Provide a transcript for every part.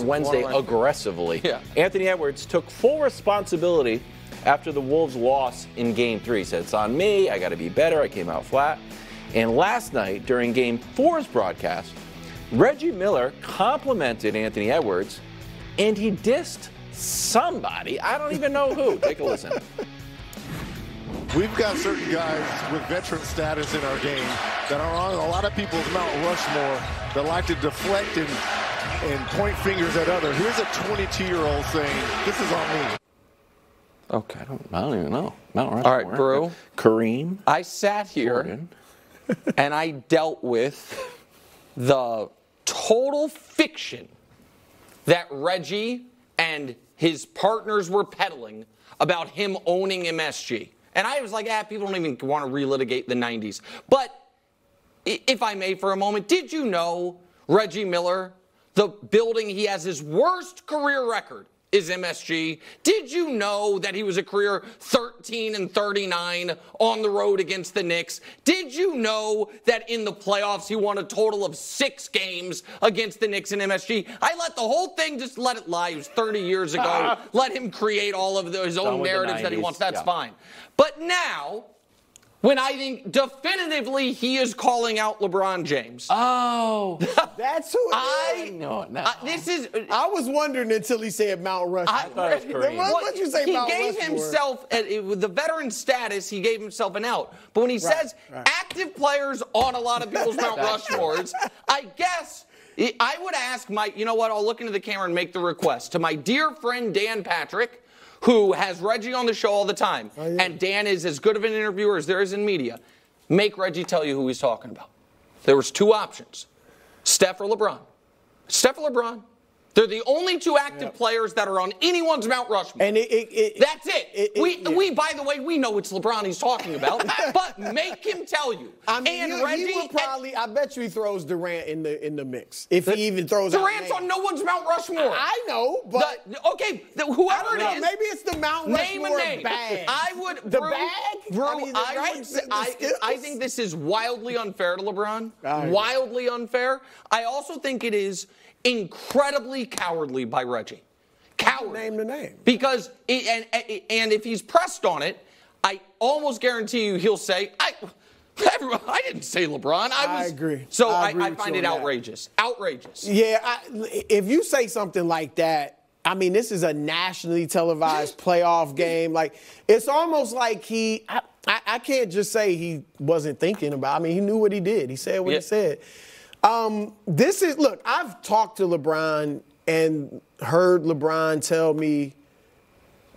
on Wednesday aggressively. Yeah. Anthony Edwards took full responsibility after the Wolves' loss in Game 3. He said, it's on me, I got to be better, I came out flat. And last night, during Game 4's broadcast, Reggie Miller complimented Anthony Edwards, and he dissed somebody. I don't even know who. Take a listen. We've got certain guys with veteran status in our game that are on a lot of people's Mount Rushmore that like to deflect and point fingers at others. Here's a 22-year-old saying, this is on me. Okay, I don't even know. Mount Rushmore. All right, Brew. Kareem. I sat here Jordan. and I dealt with the total fiction that Reggie and his partners were peddling about him owning MSG. And I was like, people don't even want to relitigate the 90s. But if I may for a moment, did you know Reggie Miller, the building he has his worst career record is MSG? Did you know that he was a career 13-39 on the road against the Knicks? Did you know that in the playoffs he won a total of 6 games against the Knicks and MSG? I let the whole thing just let it lie. It was 30 years ago. Let him create all of his own narratives that he wants. That's fine. But now, when I think definitively he is calling out LeBron James. Oh, that's who it is? No. This is. I was wondering until he said Mount Rushmore. I thought it was Kareem. What'd you say he Mount gave Rushmore? himself, with the veteran status, he gave himself an out. But when he says active players on a lot of people's Mount Rushmores, I guess I would ask you know what, I'll look into the camera and make the request to my dear friend Dan Patrick, who has Reggie on the show all the time. Oh, yeah. And Dan is as good of an interviewer as there is in media. Make Reggie tell you who he's talking about. There was 2 options, Steph or LeBron. Steph or LeBron. They're the only 2 active players that are on anyone's Mount Rushmore. And that's it. We, by the way, we know it's LeBron he's talking about, but make him tell you. I mean, Reggie he will probably. I bet you he throws Durant in the mix if he even throws. Durant's on no one's Mount Rushmore. I know, but whoever it is, maybe it's the Mount Rushmore name a name. bag. I would the bag. Bro, I I think this is wildly unfair to LeBron. Wildly unfair. I also think it is incredibly cowardly by Reggie. Cowardly. Name the name. Because, and if he's pressed on it, I almost guarantee you he'll say, I didn't say LeBron. I agree. So I find it outrageous. Outrageous. Yeah, if you say something like that, I mean, this is a nationally televised playoff game. Like, it's almost like I can't just say he wasn't thinking about it. I mean, he knew what he did. He said what he said. Look, I've talked to LeBron and heard LeBron tell me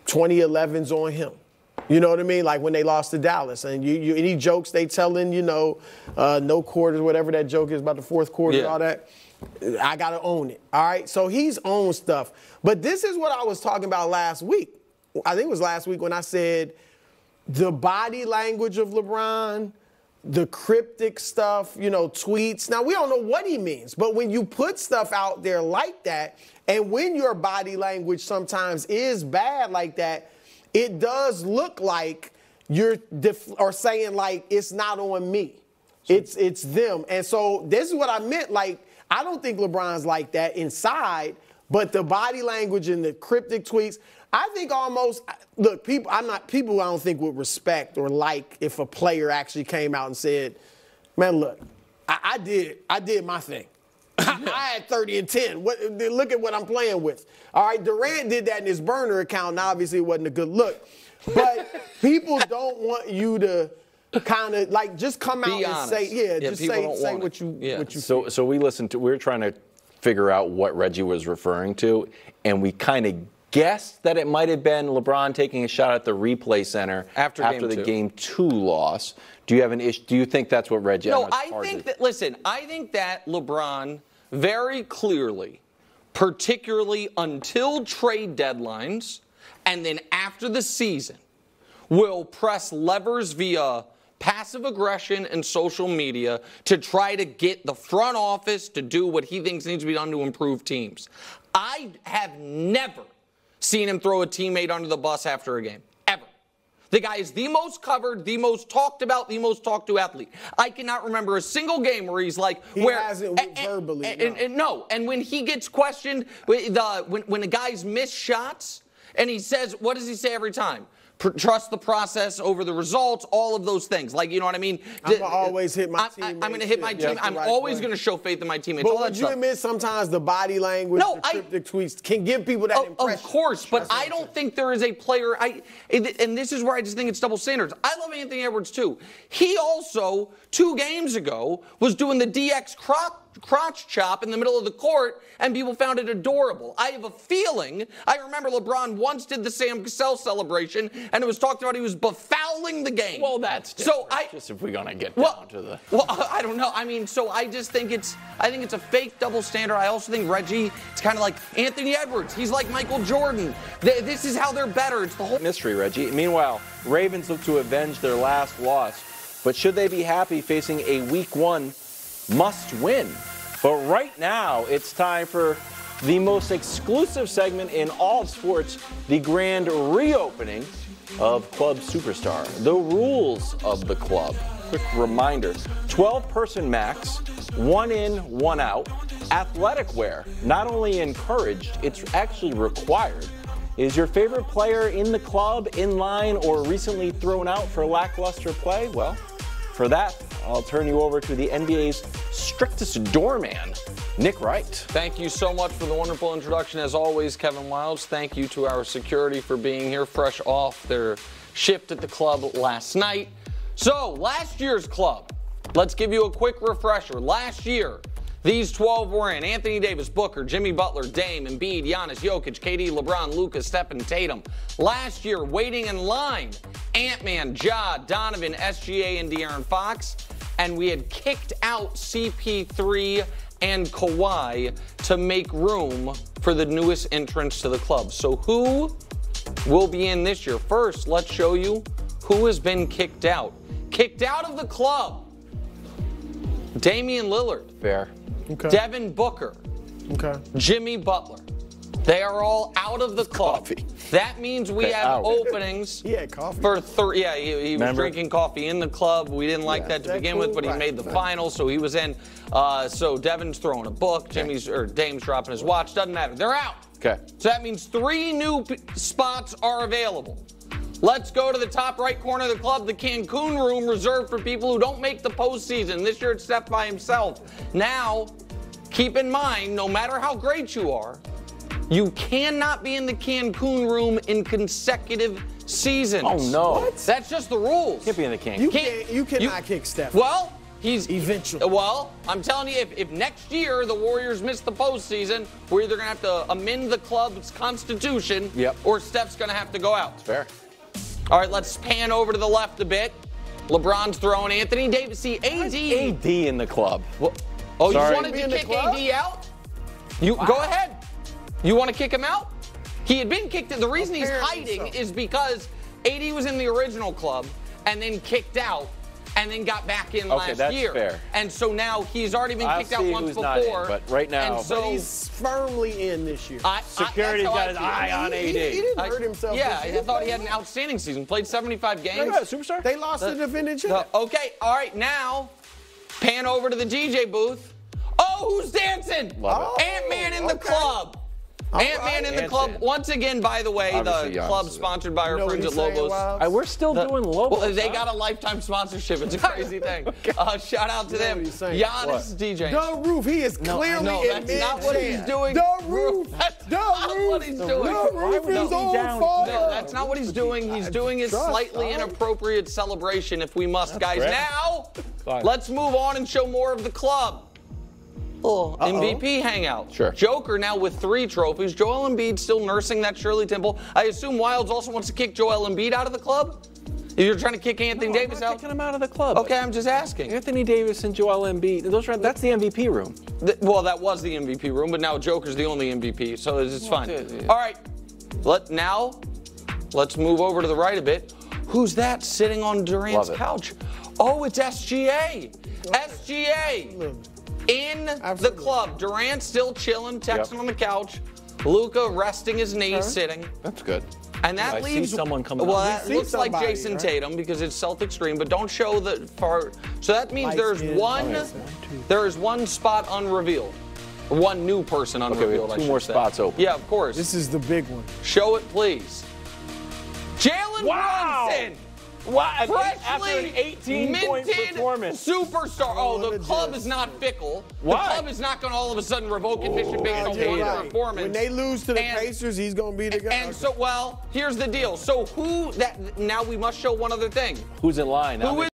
2011's on him. You know what I mean? Like when they lost to Dallas. And any jokes they telling, no quarters, whatever that joke is about the fourth quarter, all that, I got to own it. All right? So he's owned stuff. But this is what I was talking about last week. I think it was last week when I said the body language of LeBron, the cryptic stuff, tweets. Now, we don't know what he means, but when you put stuff out there like that, and when your body language sometimes is bad like that, it does look like you're saying, like, it's not on me. It's them. And so this is what I meant. Like, I don't think LeBron's like that inside, but the body language and the cryptic tweets, I think almost, look, people I don't think would respect or like if a player actually came out and said, man, look, I did my thing. I had 30 and 10. Look at what I'm playing with. All right, Durant did that in his burner account, and obviously it wasn't a good look. But people don't want you to kind of like just come out and say, just say what you So we were trying to figure out what Reggie was referring to, and we kind of guessed that it might have been LeBron taking a shot at the replay center after the Game 2 loss. Do you have an issue? Do you think that's what Reggie? No, I think that LeBron very clearly, particularly until trade deadlines and then after the season, will press levers via passive aggression and social media to try to get the front office to do what he thinks needs to be done to improve teams. I have never seen him throw a teammate under the bus after a game, ever. The guy is the most covered, the most talked about, the most talked to athlete. I cannot remember a single game where he's like, he hasn't verbally. No. And when he gets questioned, when the guy's missed shots, and he says, what does he say every time? Trust the process over the results, all of those things. Like, you know what I mean? I'm going to always hit my teammates. I'm going to hit my team. I'm always going to show faith in my teammates. But would you admit sometimes the body language, the cryptic tweets can give people that impression? Of course, but I don't think there is a player, and this is where I just think it's double standards. I love Anthony Edwards, too. He also, 2 games ago, was doing the DX crotch chop in the middle of the court, and people found it adorable. I have a feeling, I remember LeBron once did the Sam Cassell celebration, and it was talked about he was befouling the game. Well, that's different. Just if we're going to get down to the... Well, I don't know. I mean, so I just think it's a fake double standard. I also think Reggie, it's kind of like Anthony Edwards. He's like Michael Jordan. This is how they're better. It's the whole... Mystery, Reggie. Meanwhile, Ravens look to avenge their last loss, but should they be happy facing a Week 1 must-win? But right now, it's time for the most exclusive segment in all of sports, the grand reopening of Club Superstar. The rules of the club. Quick reminder, 12-person max, 1 in, 1 out. Athletic wear, not only encouraged, it's actually required. Is your favorite player in the club, in line, or recently thrown out for lackluster play? Well, for that, I'll turn you over to the NBA's strictest doorman, Nick Wright. Thank you so much for the wonderful introduction. As always, Kevin Wilds, thank you to our security for being here fresh off their shift at the club last night. So, last year's club, let's give you a quick refresher. Last year, these 12 were in: Anthony Davis, Booker, Jimmy Butler, Dame, Embiid, Giannis, Jokic, KD, LeBron, Luka, Stephen, Tatum. Last year, waiting in line, Ant-Man, Ja, Donovan, SGA, and De'Aaron Fox. And we had kicked out CP3 and Kawhi to make room for the newest entrants to the club. So who will be in this year? First, let's show you who has been kicked out. Kicked out of the club: Damian Lillard. Fair. Okay. Devin Booker. Okay. Jimmy Butler. They are all out of the club. Coffee. That means we have openings He had coffee. for 3. Yeah, he was drinking coffee in the club. We didn't like that to begin with, but he made the finals, so he was in. So Devin's throwing a book. Dame's dropping his watch. Doesn't matter. They're out. Okay. So that means 3 new spots are available. Let's go to the top right corner of the club, the Cancun room, reserved for people who don't make the postseason. This year it's Steph by himself. Now, keep in mind, no matter how great you are, you cannot be in the Cancun room in consecutive seasons. Oh, no. What? That's just the rules. Can't be in the Cancun. You cannot kick Steph. Well, he's eventually. Well, I'm telling you, if next year the Warriors miss the postseason, we're either going to have to amend the club's constitution, or Steph's going to have to go out. Fair. All right, let's pan over to the left a bit. LeBron's throwing Anthony Davis. See, AD in the club. Oh, Sorry. You wanted to kick AD out? Go ahead. You want to kick him out? He had been kicked. The reason he's hiding is because AD was in the original club and then kicked out and then got back in last that's year. Fair. And so now he's already been kicked out once before. Not in, but right now, and so he's firmly in this year. Security's got his eye on AD. He didn't hurt himself. Yeah, I thought he had an outstanding season. Played 75 games. Superstar. They lost the defending champ. Okay, all right, now pan over to the DJ booth. Oh, who's dancing? Ant-Man in the club. Ant-Man in the club. Once again, by the way, the club sponsored by our friends at Lobos. We're still doing Lobos. Well, they got a lifetime sponsorship. It's a crazy thing. Shout out to them. Giannis is DJing. The roof. He is clearly in that's not what he's doing. The roof. That's not what he's doing. The roof is on fire. No, that's not what he's doing. He's doing his slightly inappropriate celebration, if we must, guys. Now, let's move on and show more of the club. MVP hangout. Sure. Joker now with 3 trophies. Joel Embiid still nursing that Shirley Temple. I assume Wilds also wants to kick Joel Embiid out of the club? You're trying to kick Anthony Davis out? I'm not kicking him out of the club. Okay, I'm just asking. Anthony Davis and Joel Embiid. That's the MVP room. Well, that was the MVP room, but now Joker's the only MVP, so it's fine. All right. Let's move over to the right a bit. Who's that sitting on Durant's couch? Oh, it's SGA. SGA. In the club. Durant still chilling, texting on the couch. Luka resting his knees, sitting. That's good. And that I leaves see someone coming well, up. that see looks like somebody, Jason right? Tatum because it's Celtics green, but don't show the far. So that means Light there's skin. one. Okay. There is one spot unrevealed. One new person unrevealed. we have I two should more say. spots open. Yeah, of course. This is the big one. Show it, please. Jalen Wow. Brunson. Wow, Freshly after an 18-point minted performance. superstar. Oh, the What a club jest. is not fickle. Why? The club is not going to all of a sudden revoke admission based on You're one right. performance. When they lose to the And- Pacers, he's going to be the guy. And so, well, here's the deal. So who that? Now we must show one other thing. Who's in line? Who is